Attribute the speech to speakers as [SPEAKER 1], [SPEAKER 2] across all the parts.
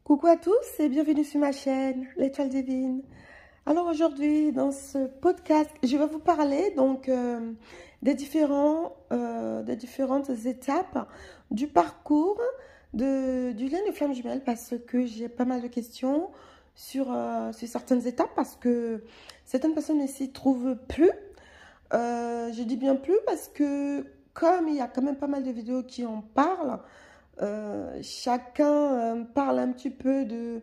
[SPEAKER 1] Coucou à tous et bienvenue sur ma chaîne, l'Étoile Divine. Alors aujourd'hui, dans ce podcast, je vais vous parler donc des différentes étapes du parcours du lien de flamme jumelle parce que j'ai pas mal de questions sur certaines étapes parce que certaines personnes ne s'y trouvent plus. Je dis bien plus parce que comme il y a quand même pas mal de vidéos qui en parlent, chacun parle un petit peu de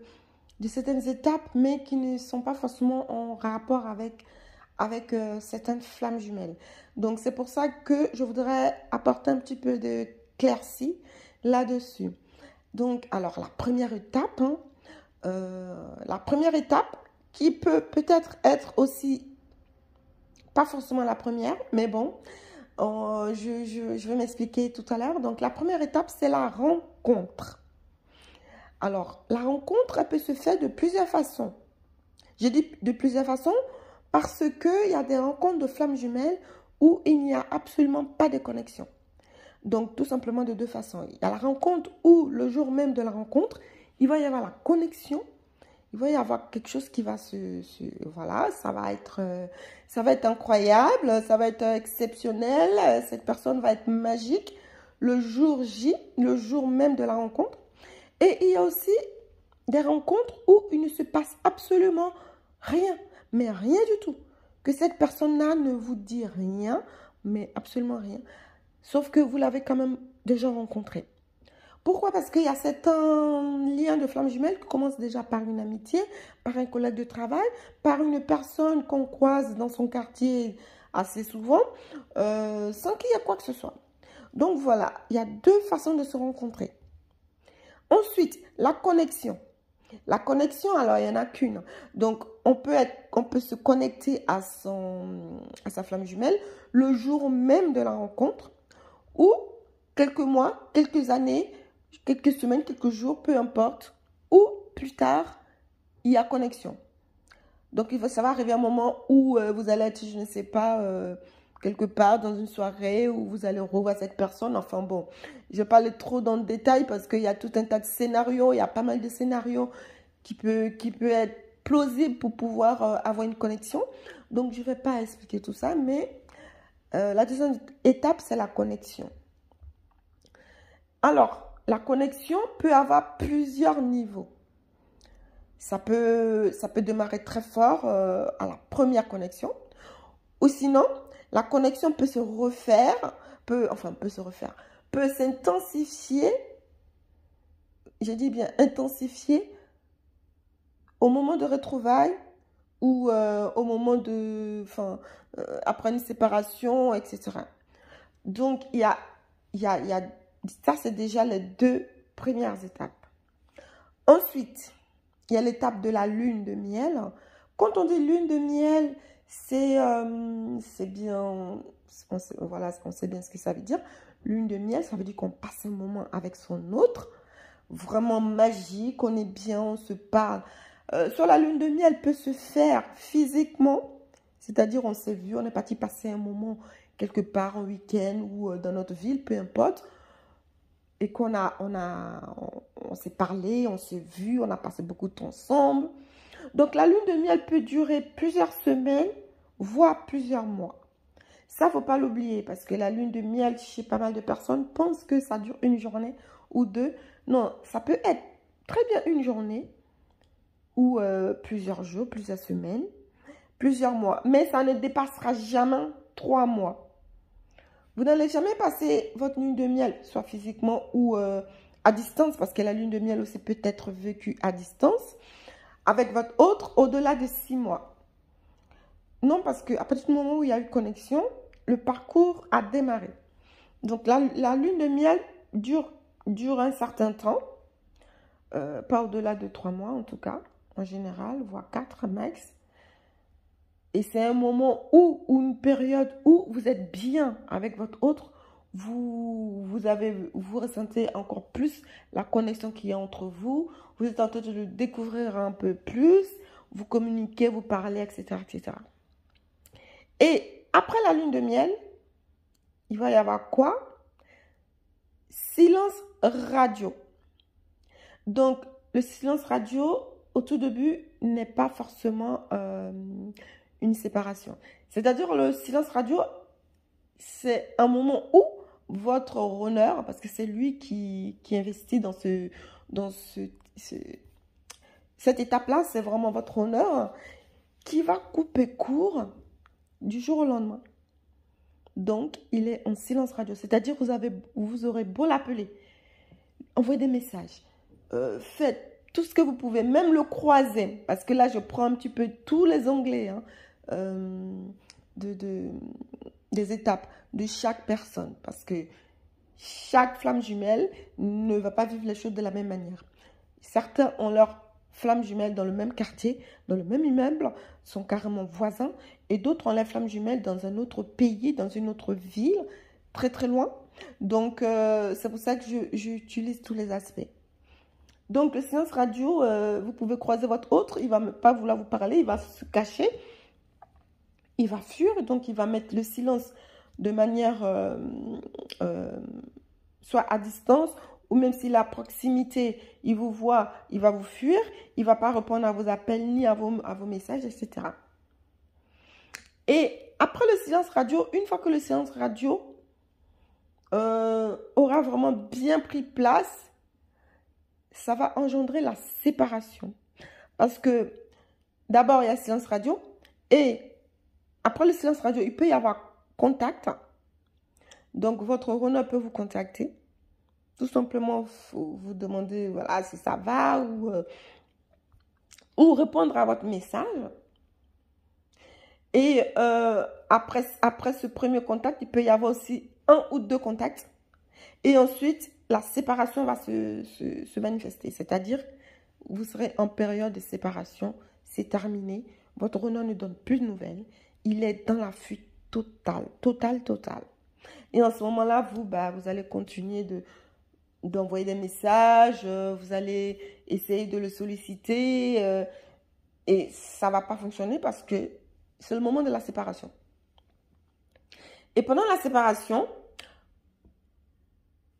[SPEAKER 1] certaines étapes, mais qui ne sont pas forcément en rapport avec certaines flammes jumelles. Donc, c'est pour ça que je voudrais apporter un petit peu de claircie là-dessus. Donc, alors, la première étape, qui peut peut-être être aussi, pas forcément la première, mais bon, je vais m'expliquer tout à l'heure. Donc, la première étape, c'est la rencontre. Alors, la rencontre, elle peut se faire de plusieurs façons. J'ai dit de plusieurs façons parce qu'il y a des rencontres de flammes jumelles où il n'y a absolument pas de connexion. Donc, tout simplement de deux façons. Il y a la rencontre où, le jour même de la rencontre, il va y avoir la connexion. Il va y avoir quelque chose qui va voilà, ça va être incroyable, ça va être exceptionnel. Cette personne va être magique le jour J, le jour même de la rencontre. Et il y a aussi des rencontres où il ne se passe absolument rien, mais rien du tout. Que cette personne-là ne vous dit rien, mais absolument rien. Sauf que vous l'avez quand même déjà rencontré. Pourquoi? Parce qu'il y a certains liens de flammes jumelles qui commencent déjà par une amitié, par un collègue de travail, par une personne qu'on croise dans son quartier assez souvent, sans qu'il y ait quoi que ce soit. Donc voilà, il y a deux façons de se rencontrer. Ensuite, la connexion. La connexion, alors il n'y en a qu'une. Donc, on peut se connecter à sa flamme jumelle le jour même de la rencontre ou quelques mois, quelques années, quelques semaines, quelques jours, peu importe, ou plus tard, il y a connexion. Donc, ça va arriver un moment où vous allez être, je ne sais pas, quelque part dans une soirée où vous allez revoir cette personne. Enfin bon, je vais pas aller trop dans le détail parce qu'il y a tout un tas de scénarios, il y a pas mal de scénarios qui peut être plausible pour pouvoir avoir une connexion. Donc, je ne vais pas expliquer tout ça, mais la deuxième étape, c'est la connexion. Alors, la connexion peut avoir plusieurs niveaux. Ça peut démarrer très fort à la première connexion. Ou sinon, la connexion peut se refaire, peut s'intensifier, je dis bien intensifier, au moment de retrouvailles ou au moment après une séparation, etc. Donc, ça, c'est déjà les deux premières étapes. Ensuite, il y a l'étape de la lune de miel. Quand on dit lune de miel, c'est bien, voilà, on sait bien ce que ça veut dire. Lune de miel, ça veut dire qu'on passe un moment avec son autre, vraiment magique, on est bien, on se parle. Sur la lune de miel, peut se faire physiquement, c'est-à-dire on s'est vu, on est parti passer un moment quelque part en week-end ou dans notre ville, peu importe, et qu'on on s'est parlé, on s'est vu, on a passé beaucoup de temps ensemble. Donc, la lune de miel peut durer plusieurs semaines, voire plusieurs mois. Ça, il ne faut pas l'oublier parce que la lune de miel, chez pas mal de personnes, pensent que ça dure une journée ou deux. Non, ça peut être très bien une journée ou plusieurs jours, plusieurs semaines, plusieurs mois. Mais ça ne dépassera jamais 3 mois. Vous n'allez jamais passer votre lune de miel, soit physiquement ou à distance, parce que la lune de miel aussi peut être vécue à distance, avec votre autre au-delà de 6 mois. Non, parce qu'à partir du moment où il y a eu connexion, le parcours a démarré. Donc, la lune de miel dure un certain temps, pas au-delà de 3 mois en tout cas, en général, voire 4 max. Et c'est un moment ou une période où vous êtes bien avec votre autre, vous ressentez encore plus la connexion qu'il y a entre vous, vous êtes en train de le découvrir un peu plus, vous communiquez, vous parlez, etc., etc. Et après la lune de miel, il va y avoir quoi? Silence radio. Donc, le silence radio, au tout début, n'est pas forcément une séparation. C'est-à-dire, le silence radio, c'est un moment où votre runner, parce que c'est lui qui investit dans cette étape-là, c'est vraiment votre runner, qui va couper court du jour au lendemain. Donc, il est en silence radio. C'est-à-dire, vous aurez beau l'appeler, envoyer des messages, faites tout ce que vous pouvez, même le croiser. Parce que là, je prends un petit peu tous les onglets hein, des étapes de chaque personne. Parce que chaque flamme jumelle ne va pas vivre les choses de la même manière. Certains ont leur flammes jumelles dans le même quartier, dans le même immeuble, sont carrément voisins. Et d'autres ont les flammes jumelles dans un autre pays, dans une autre ville, très très loin. Donc, c'est pour ça que j'utilise tous les aspects. Donc, le silence radio, vous pouvez croiser votre autre, il ne va pas vouloir vous parler, il va se cacher, il va fuir, donc il va mettre le silence de manière soit à distance, ou même s'il est à proximité, il vous voit, il va vous fuir, il ne va pas répondre à vos appels ni à vos messages, etc. Et après le silence radio, une fois que le silence radio aura vraiment bien pris place, ça va engendrer la séparation. Parce que d'abord, il y a le silence radio et après le silence radio, il peut y avoir contact. Donc, votre runner peut vous contacter. Tout simplement, vous demander voilà, si ça va ou répondre à votre message. Et après ce premier contact, il peut y avoir aussi 1 ou 2 contacts. Et ensuite, la séparation va se manifester. C'est-à-dire, vous serez en période de séparation. C'est terminé. Votre runner ne donne plus de nouvelles. Il est dans la fuite totale, totale. Et en ce moment-là, vous allez continuer d'envoyer des messages. Vous allez essayer de le solliciter. Et ça ne va pas fonctionner parce que c'est le moment de la séparation. Et pendant la séparation,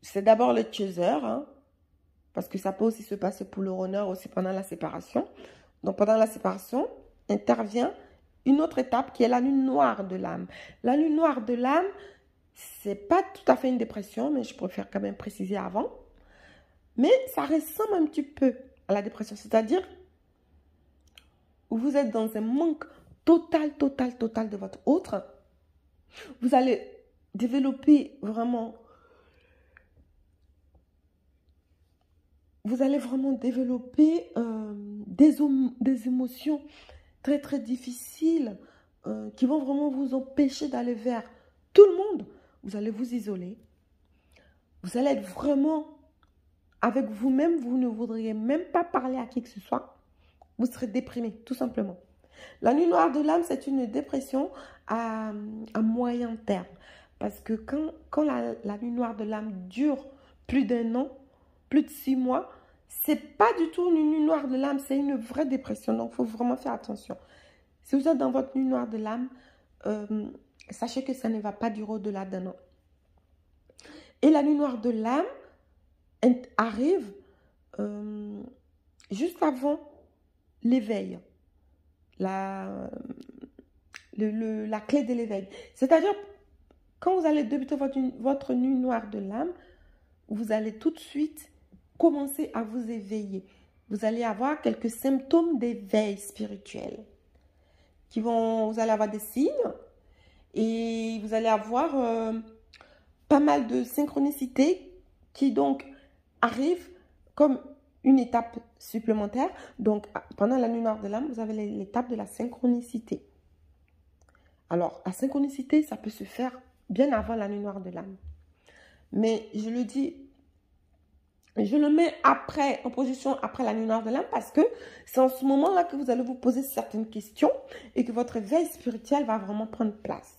[SPEAKER 1] c'est d'abord le chaser, hein, parce que ça peut aussi se passer pour le runner aussi pendant la séparation. Donc, pendant la séparation, intervient une autre étape qui est la nuit noire de l'âme. La nuit noire de l'âme, c'est pas tout à fait une dépression, mais je préfère quand même préciser avant. Mais ça ressemble un petit peu à la dépression, c'est-à-dire vous êtes dans un manque total de votre autre. Vous allez développer vraiment... Vous allez vraiment développer des émotions très difficiles qui vont vraiment vous empêcher d'aller vers tout le monde. Vous allez vous isoler. Vous allez être vraiment avec vous-même. Vous ne voudriez même pas parler à qui que ce soit. Vous serez déprimé, tout simplement. La nuit noire de l'âme, c'est une dépression à moyen terme. Parce que quand la nuit noire de l'âme dure plus d'1 an, plus de 6 mois, c'est pas du tout une nuit noire de l'âme, c'est une vraie dépression. Donc, il faut vraiment faire attention. Si vous êtes dans votre nuit noire de l'âme, sachez que ça ne va pas durer au-delà d'1 an. Et la nuit noire de l'âme arrive juste avant l'éveil. La clé de l'éveil. C'est-à-dire, quand vous allez débuter votre nuit noire de l'âme, vous allez tout de suite commencer à vous éveiller. Vous allez avoir quelques symptômes d'éveil spirituel. Vous allez avoir des signes et vous allez avoir pas mal de synchronicités qui donc arrivent comme une étape supplémentaire. Donc, pendant la nuit noire de l'âme, vous avez l'étape de la synchronicité. Alors, la synchronicité, ça peut se faire bien avant la nuit noire de l'âme. Mais je le dis, je le mets en position après la nuit noire de l'âme parce que c'est en ce moment-là que vous allez vous poser certaines questions et que votre éveil spirituel va vraiment prendre place.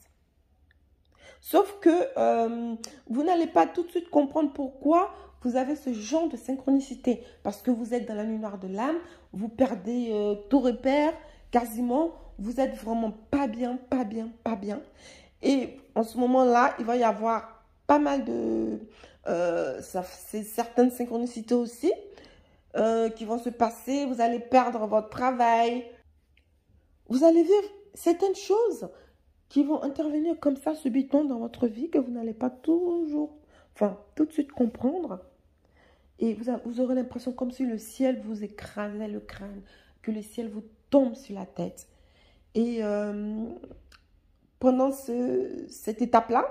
[SPEAKER 1] Sauf que vous n'allez pas tout de suite comprendre pourquoi vous avez ce genre de synchronicité. Parce que vous êtes dans la nuit noire de l'âme, vous perdez tout repère, quasiment. Vous êtes vraiment pas bien. Et en ce moment-là, il va y avoir pas mal de... c'est certaines synchronicités aussi qui vont se passer. Vous allez perdre votre travail. Vous allez vivre certaines choses qui vont intervenir comme ça subitement dans votre vie que vous n'allez pas toujours, enfin, tout de suite comprendre. Et vous aurez l'impression comme si le ciel vous écrasait le crâne, que le ciel vous tombe sur la tête. Et pendant cette étape-là,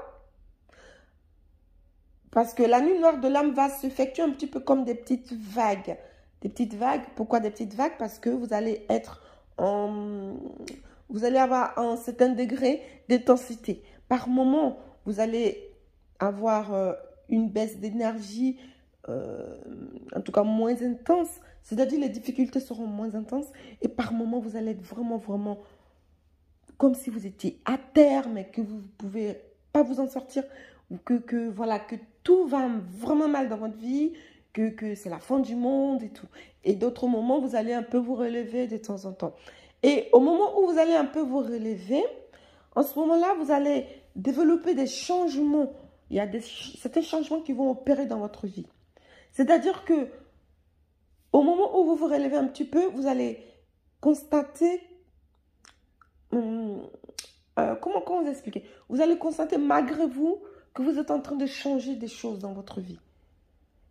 [SPEAKER 1] parce que la nuit noire de l'âme va s'effectuer un petit peu comme des petites vagues. Des petites vagues. Pourquoi des petites vagues? Parce que vous allez être vous allez avoir un certain degré d'intensité. Par moment, vous allez avoir une baisse d'énergie, en tout cas moins intense. C'est-à-dire les difficultés seront moins intenses. Et par moment, vous allez être vraiment, vraiment comme si vous étiez à terre, mais que vous ne pouvez pas vous en sortir. Ou voilà, que tout va vraiment mal dans votre vie, que c'est la fin du monde et tout. Et d'autres moments, vous allez un peu vous relever de temps en temps. Et au moment où vous allez un peu vous relever, en ce moment-là, vous allez développer des changements. Il y a certains changements qui vont opérer dans votre vie. C'est-à-dire que au moment où vous vous relevez un petit peu, vous allez constater... comment vous expliquer? Vous allez constater malgré vous que vous êtes en train de changer des choses dans votre vie.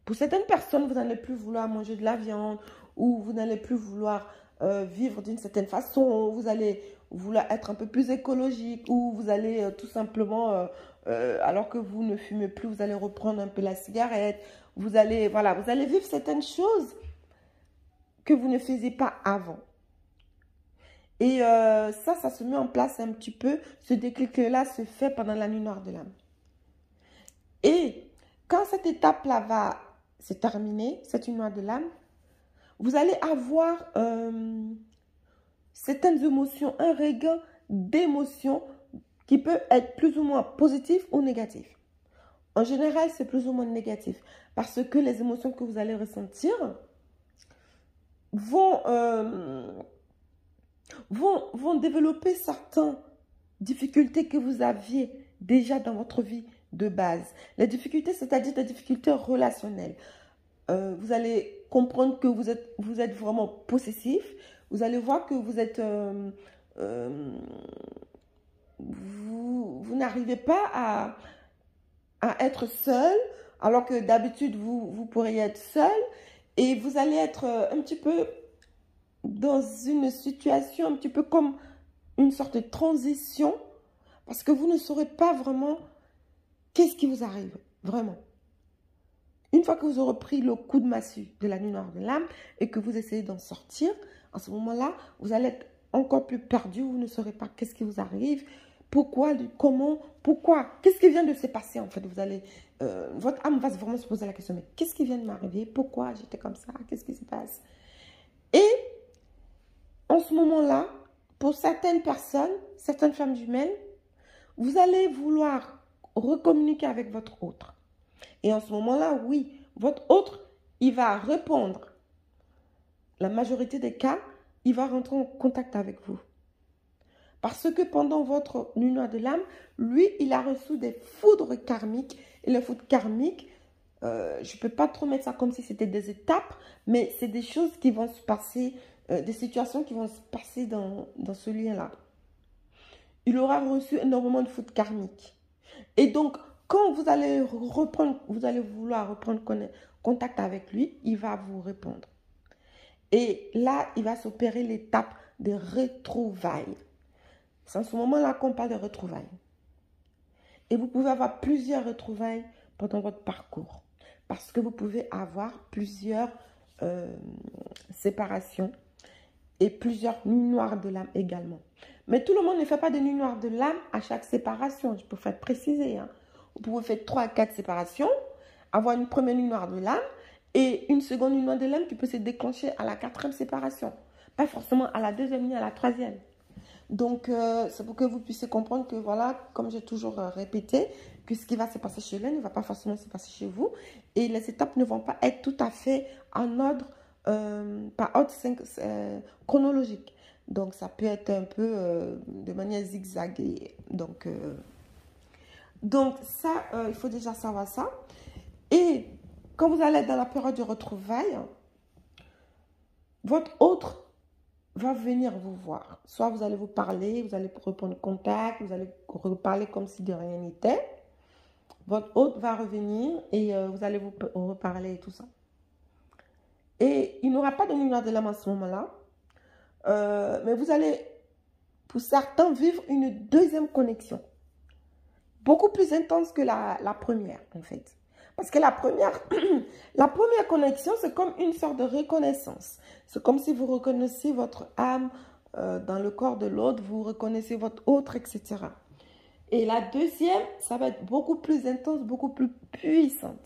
[SPEAKER 1] Pour certaines personnes, vous n'allez plus vouloir manger de la viande ou vous n'allez plus vouloir vivre d'une certaine façon. Vous allez vouloir être un peu plus écologique ou vous allez tout simplement, alors que vous ne fumez plus, vous allez reprendre un peu la cigarette. Vous allez, voilà, vous allez vivre certaines choses que vous ne faisiez pas avant. Et ça se met en place un petit peu. Ce déclic-là se fait pendant la nuit noire de l'âme. Et quand cette étape-là va se terminer, cette nuit noire de l'âme, vous allez avoir certaines émotions, un regain d'émotions qui peut être plus ou moins positif ou négatif. En général, c'est plus ou moins négatif parce que les émotions que vous allez ressentir vont développer certaines difficultés que vous aviez déjà dans votre vie de base. Les difficultés, c'est-à-dire des difficultés relationnelles. Vous allez comprendre que vous êtes vraiment possessif. Vous allez voir que vous êtes... vous n'arrivez pas à être seul, alors que d'habitude, vous pourriez être seul. Et vous allez être un petit peu dans une situation un petit peu comme une sorte de transition, parce que vous ne saurez pas vraiment qu'est-ce qui vous arrive, vraiment. Une fois que vous aurez pris le coup de massue de la nuit noire de l'âme et que vous essayez d'en sortir, à ce moment-là, vous allez être encore plus perdu, vous ne saurez pas qu'est-ce qui vous arrive, pourquoi, comment, pourquoi, qu'est-ce qui vient de se passer en fait. Vous allez, votre âme va vraiment se poser la question, mais qu'est-ce qui vient de m'arriver, pourquoi j'étais comme ça, qu'est-ce qui se passe? Et en ce moment-là, pour certaines personnes, certaines femmes jumelles, vous allez vouloir recommuniquer avec votre autre. Et en ce moment-là, oui, votre autre, il va répondre. La majorité des cas, il va rentrer en contact avec vous. Parce que pendant votre nuit noire de l'âme, lui, il a reçu des foudres karmiques. Et les foudres karmiques, je ne peux pas trop mettre ça comme si c'était des étapes, mais c'est des choses qui vont se passer, des situations qui vont se passer dans ce lien-là. Il aura reçu énormément de foudres karmiques. Et donc, quand vous allez vouloir reprendre contact avec lui, il va vous répondre. Et là, il va s'opérer l'étape de retrouvailles. C'est en ce moment-là qu'on parle de retrouvailles. Et vous pouvez avoir plusieurs retrouvailles pendant votre parcours. Parce que vous pouvez avoir plusieurs séparations et plusieurs nuits noires de l'âme également. Mais tout le monde ne fait pas de nuits noires de l'âme à chaque séparation. Je peux faire préciser. Hein. Vous pouvez faire 3 à 4 séparations, avoir une première nuit noire de l'âme et une seconde nuit noire de l'âme qui peut se déclencher à la 4e séparation. Pas forcément à la 2e ni à la 3e. Donc, c'est pour que vous puissiez comprendre que, voilà, comme j'ai toujours répété, que ce qui va se passer chez l'un ne va pas forcément se passer chez vous. Et les étapes ne vont pas être tout à fait en ordre, par ordre chronologique. Donc, ça peut être un peu de manière zigzaguée. Donc ça, il faut déjà savoir ça. Et quand vous allez être dans la période de retrouvailles, votre autre va venir vous voir. Soit vous allez vous parler, vous allez reprendre contact, vous allez reparler comme si de rien n'était. Votre hôte va revenir et vous allez vous reparler et tout ça. Et il n'aura pas de lumière de l'âme à ce moment-là. Mais vous allez, pour certains, vivre une deuxième connexion. Beaucoup plus intense que la première, en fait. Parce que la première connexion, c'est comme une sorte de reconnaissance. C'est comme si vous reconnaissiez votre âme dans le corps de l'autre, vous reconnaissez votre autre, etc. Et la deuxième, ça va être beaucoup plus intense, beaucoup plus puissante.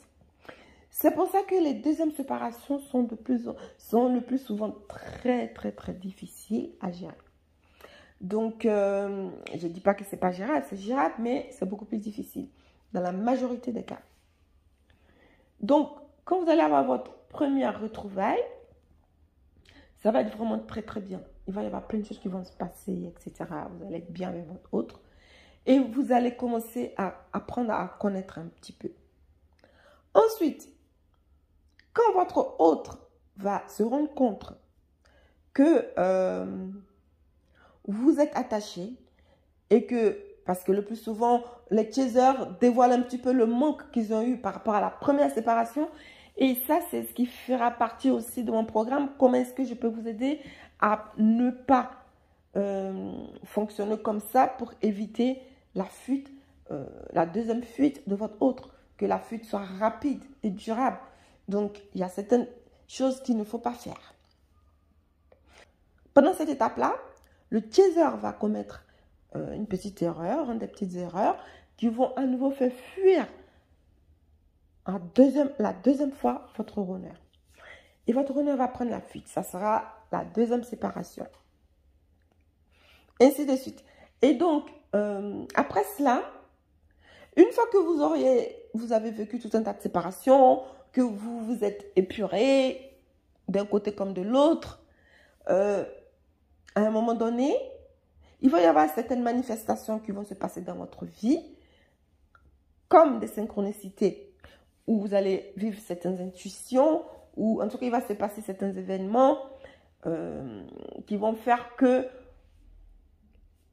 [SPEAKER 1] C'est pour ça que les deuxièmes séparations sont le plus souvent très, très, très difficiles à gérer. Donc, je ne dis pas que ce n'est pas gérable, c'est gérable, mais c'est beaucoup plus difficile dans la majorité des cas. Donc, quand vous allez avoir votre première retrouvaille, ça va être vraiment très, très bien. Il va y avoir plein de choses qui vont se passer, etc. Vous allez être bien avec votre autre. Et vous allez commencer à apprendre à connaître un petit peu. Ensuite, quand votre autre va se rendre compte que vous êtes attaché et que, parce que le plus souvent, les chasers dévoilent un petit peu le manque qu'ils ont eu par rapport à la première séparation. Et ça, c'est ce qui fera partie aussi de mon programme. Comment est-ce que je peux vous aider à ne pas fonctionner comme ça pour éviter la fuite, la deuxième fuite de votre autre, que la fuite soit rapide et durable. Donc, il y a certaines choses qu'il ne faut pas faire. Pendant cette étape-là, le chaser va commettre une petite erreur, des petites erreurs qui vont à nouveau faire fuir la deuxième fois votre runner. Et votre runner va prendre la fuite. Ça sera la deuxième séparation. Ainsi de suite. Et donc, après cela, une fois que vous avez vécu tout un tas de séparations, que vous vous êtes épuré d'un côté comme de l'autre, à un moment donné, il va y avoir certaines manifestations qui vont se passer dans votre vie, comme des synchronicités, où vous allez vivre certaines intuitions, ou en tout cas, il va se passer certains événements qui vont faire que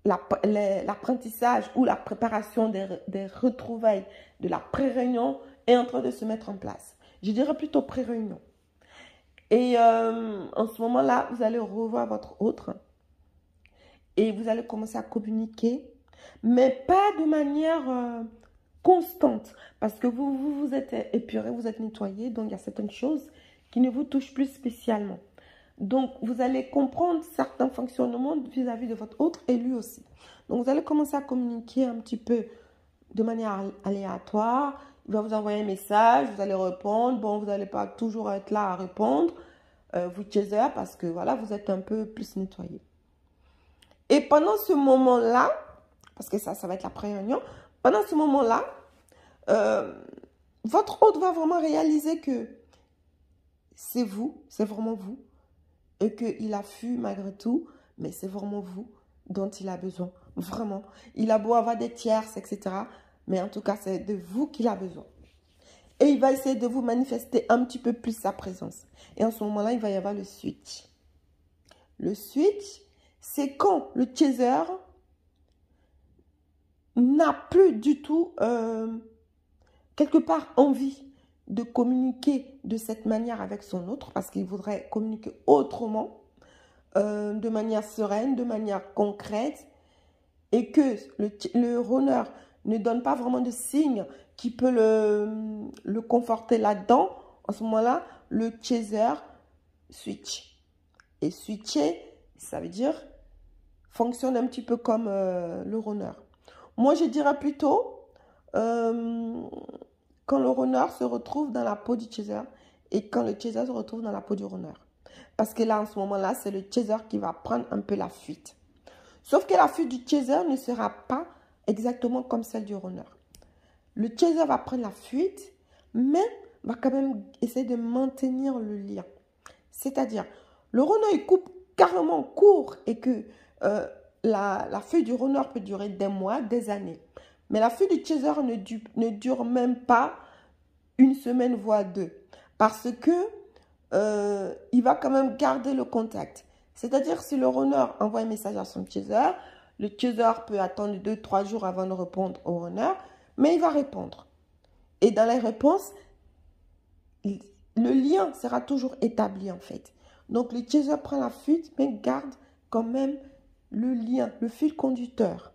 [SPEAKER 1] l'apprentissage ou la préparation des retrouvailles de la pré-réunion est en train de se mettre en place. Je dirais plutôt pré-réunion. Et en ce moment-là, vous allez revoir votre autre et vous allez commencer à communiquer, mais pas de manière constante, parce que vous êtes épuré, vous êtes nettoyé, donc il y a certaines choses qui ne vous touchent plus spécialement. Donc, vous allez comprendre certains fonctionnements vis-à-vis de votre autre et lui aussi. Donc, vous allez commencer à communiquer un petit peu de manière aléatoire. Il va vous envoyer un message, vous allez répondre. Bon, vous n'allez pas toujours être là à répondre, vous chaser, parce que voilà, vous êtes un peu plus nettoyé. Et pendant ce moment-là, parce que ça va être la pré-réunion, pendant ce moment-là, votre hôte va vraiment réaliser que c'est vous, c'est vraiment vous, et qu'il a fui malgré tout, mais c'est vraiment vous dont il a besoin, vraiment. Il a beau avoir des tierces, etc., mais en tout cas, c'est de vous qu'il a besoin. Et il va essayer de vous manifester un petit peu plus sa présence. Et en ce moment-là, il va y avoir le switch. Le switch, c'est quand le chaser n'a plus du tout, quelque part, envie de communiquer de cette manière avec son autre, parce qu'il voudrait communiquer autrement, de manière sereine, de manière concrète, et que le runner ne donne pas vraiment de signe qui peut le conforter là-dedans. En ce moment-là, le chaser switch. Et switcher, ça veut dire fonctionne un petit peu comme le runner. Moi, je dirais plutôt quand le runner se retrouve dans la peau du chaser et quand le chaser se retrouve dans la peau du runner. Parce que là, en ce moment-là, c'est le chaser qui va prendre un peu la fuite. Sauf que la fuite du chaser ne sera pas exactement comme celle du runner. Le chaser va prendre la fuite, mais va quand même essayer de maintenir le lien. C'est-à-dire, le runner, il coupe carrément court et que la fuite du runner peut durer des mois, des années. Mais la fuite du chaser ne dure même pas une semaine, voire deux. Parce que il va quand même garder le contact. C'est-à-dire, si le runner envoie un message à son chaser, le chaser peut attendre 2-3 jours avant de répondre au runner, mais il va répondre. Et dans les réponses, le lien sera toujours établi en fait. Donc, le chaser prend la fuite, mais garde quand même le lien, le fil conducteur.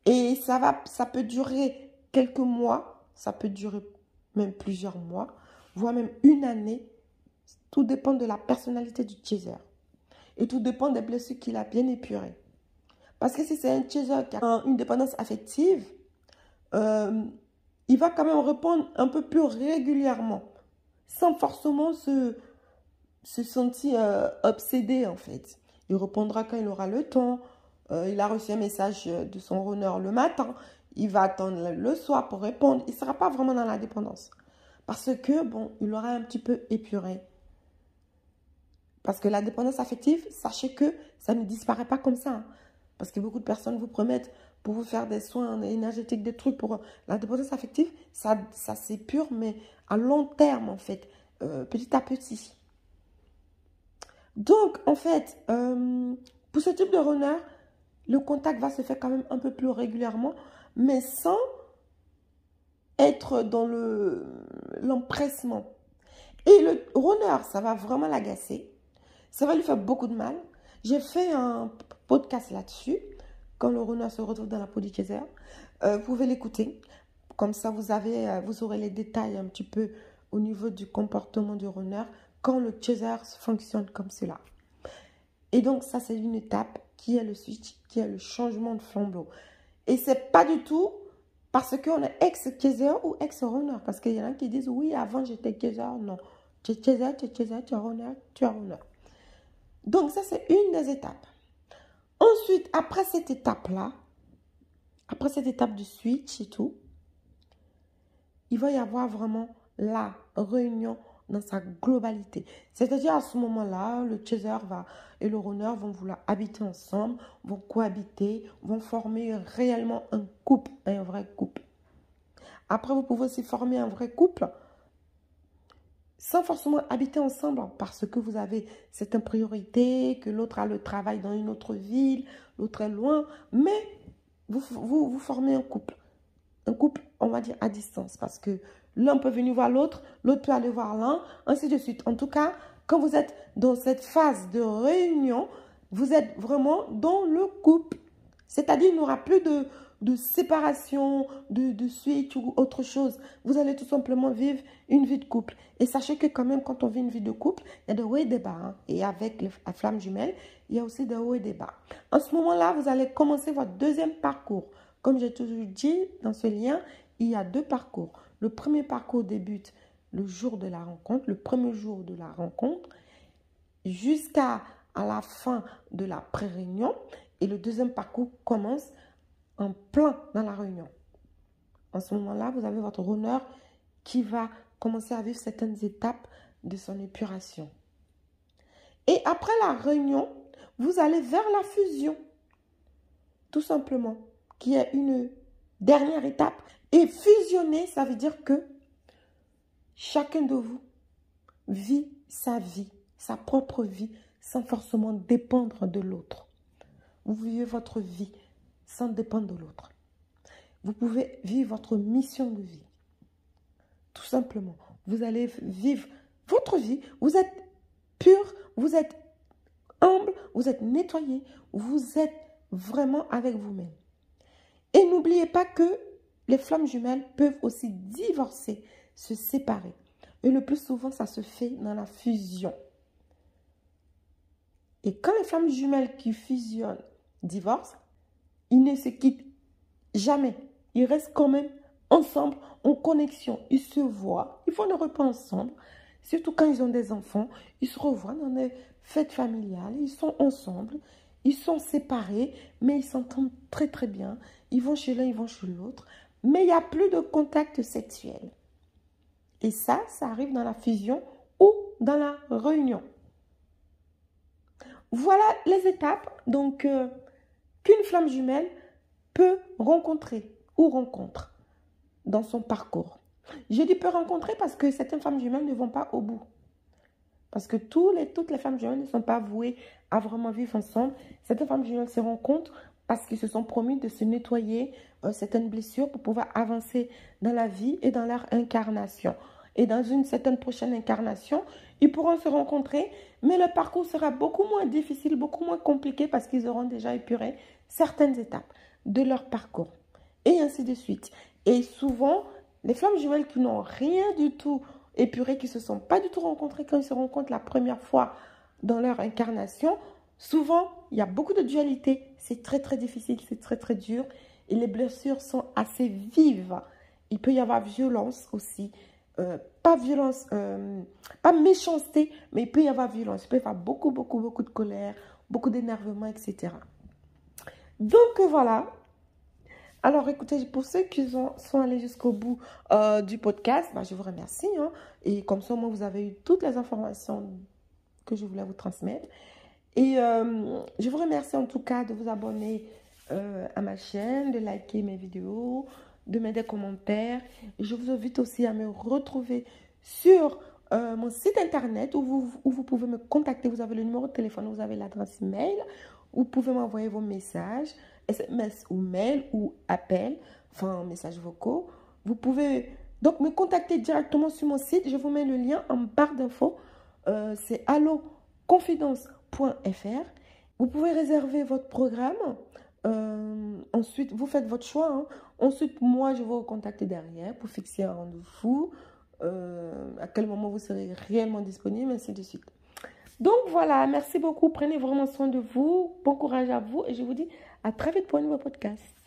[SPEAKER 1] Et ça peut durer quelques mois, ça peut durer même plusieurs mois, voire même une année. Tout dépend de la personnalité du chaser. Et tout dépend des blessures qu'il a bien épurées. Parce que si c'est un chaser qui a une dépendance affective, il va quand même répondre un peu plus régulièrement, sans forcément se sentir obsédé en fait. Il répondra quand il aura le temps. Il a reçu un message de son runner le matin. Il va attendre le soir pour répondre. Il ne sera pas vraiment dans la dépendance. Parce que, bon, il aura un petit peu épuré. Parce que la dépendance affective, sachez que ça ne disparaît pas comme ça. Hein. Parce que beaucoup de personnes vous promettent pour vous faire des soins énergétiques, des trucs pour la dépendance affective. Ça s'épure, mais à long terme, en fait, petit à petit. Donc, en fait, pour ce type de runner, le contact va se faire quand même un peu plus régulièrement, mais sans être dans l'empressement. Et le runner, ça va vraiment l'agacer. Ça va lui faire beaucoup de mal. J'ai fait un podcast là-dessus, quand le runner se retrouve dans la peau du chaser. Vous pouvez l'écouter. Comme ça, vous aurez les détails un petit peu au niveau du comportement du runner quand le chaser fonctionne comme cela. Et donc, ça, c'est une étape qui est le switch, qui est le changement de flambeau. Et c'est pas du tout parce qu'on est ex-chaser ou ex-runner. Parce qu'il y en a qui disent, oui, avant, j'étais chaser. Non, tu es chaser, tu es chaser, tu es runner, tu es runner. Donc, ça, c'est une des étapes. Ensuite, après cette étape-là, après cette étape du switch et tout, il va y avoir vraiment la réunion dans sa globalité. C'est-à-dire à ce moment-là, le chaser et le runner vont vouloir habiter ensemble, vont cohabiter, vont former réellement un couple, un vrai couple. Après, vous pouvez aussi former un vrai couple sans forcément habiter ensemble parce que vous avez certaines priorités, que l'autre a le travail dans une autre ville, l'autre est loin, mais vous formez un couple. Un couple, on va dire, à distance parce que l'un peut venir voir l'autre, l'autre peut aller voir l'un, ainsi de suite. En tout cas, quand vous êtes dans cette phase de réunion, vous êtes vraiment dans le couple. C'est-à-dire, il n'y aura plus de séparation, de suite ou autre chose. Vous allez tout simplement vivre une vie de couple. Et sachez que quand même, quand on vit une vie de couple, il y a des hauts et des bas. Hein. Et avec la flamme jumelle, il y a aussi des hauts et des bas. En ce moment-là, vous allez commencer votre deuxième parcours. Comme j'ai toujours dit, dans ce lien, il y a deux parcours. Le premier parcours débute le jour de la rencontre, le premier jour de la rencontre, jusqu'à la fin de la pré-réunion. Et le deuxième parcours commence en plein dans la réunion. En ce moment-là, vous avez votre runner qui va commencer à vivre certaines étapes de son épuration. Et après la réunion, vous allez vers la fusion, tout simplement, qui est une dernière étape. Et fusionner, ça veut dire que chacun de vous vit sa vie, sa propre vie, sans forcément dépendre de l'autre. Vous vivez votre vie sans dépendre de l'autre. Vous pouvez vivre votre mission de vie. Tout simplement. Vous allez vivre votre vie. Vous êtes pur, vous êtes humble, vous êtes nettoyé, vous êtes vraiment avec vous-même. Et n'oubliez pas que les flammes jumelles peuvent aussi divorcer, se séparer. Et le plus souvent, ça se fait dans la fusion. Et quand les flammes jumelles qui fusionnent divorcent, ils ne se quittent jamais. Ils restent quand même ensemble, en connexion. Ils se voient, ils font des repas ensemble. Surtout quand ils ont des enfants, ils se revoient dans des fêtes familiales. Ils sont ensemble, ils sont séparés, mais ils s'entendent très très bien. Ils vont chez l'un, ils vont chez l'autre. Mais il n'y a plus de contact sexuel. Et ça arrive dans la fusion ou dans la réunion. Voilà les étapes donc qu'une flamme jumelle peut rencontrer ou rencontre dans son parcours. Je dis peut rencontrer parce que certaines femmes jumelles ne vont pas au bout. Parce que toutes les femmes jumelles ne sont pas vouées à vraiment vivre ensemble. Certaines femmes jumelles se rencontrent parce qu'ils se sont promis de se nettoyer certaines blessures pour pouvoir avancer dans la vie et dans leur incarnation. Et dans une certaine prochaine incarnation, ils pourront se rencontrer, mais le parcours sera beaucoup moins difficile, beaucoup moins compliqué parce qu'ils auront déjà épuré certaines étapes de leur parcours. Et ainsi de suite. Et souvent, les femmes jumelles qui n'ont rien du tout épuré, qui ne se sont pas du tout rencontrées, quand ils se rencontrent la première fois dans leur incarnation, souvent, il y a beaucoup de dualité. C'est très, très difficile, c'est très, très dur. Et les blessures sont assez vives. Il peut y avoir violence aussi. Pas violence, pas méchanceté, mais il peut y avoir violence. Il peut y avoir beaucoup, beaucoup, beaucoup de colère, beaucoup d'énervement, etc. Donc, voilà. Alors, écoutez, pour ceux qui sont allés jusqu'au bout du podcast, je vous remercie. Hein. Et comme ça, moi, vous avez eu toutes les informations que je voulais vous transmettre. Et je vous remercie en tout cas de vous abonner à ma chaîne, de liker mes vidéos, de mettre des commentaires. Et je vous invite aussi à me retrouver sur mon site internet où vous pouvez me contacter. Vous avez le numéro de téléphone, vous avez l'adresse email. Vous pouvez m'envoyer vos messages, SMS ou mail ou appel, enfin messages vocaux. Vous pouvez donc me contacter directement sur mon site. Je vous mets le lien en barre d'infos. C'est alloconfidence.fr. Vous pouvez réserver votre programme. Ensuite, vous faites votre choix. Hein. Ensuite, moi, je vais vous contacter derrière pour fixer un rendez-vous. À quel moment vous serez réellement disponible, ainsi de suite. Donc voilà, merci beaucoup. Prenez vraiment soin de vous. Bon courage à vous. Et je vous dis à très vite pour un nouveau podcast.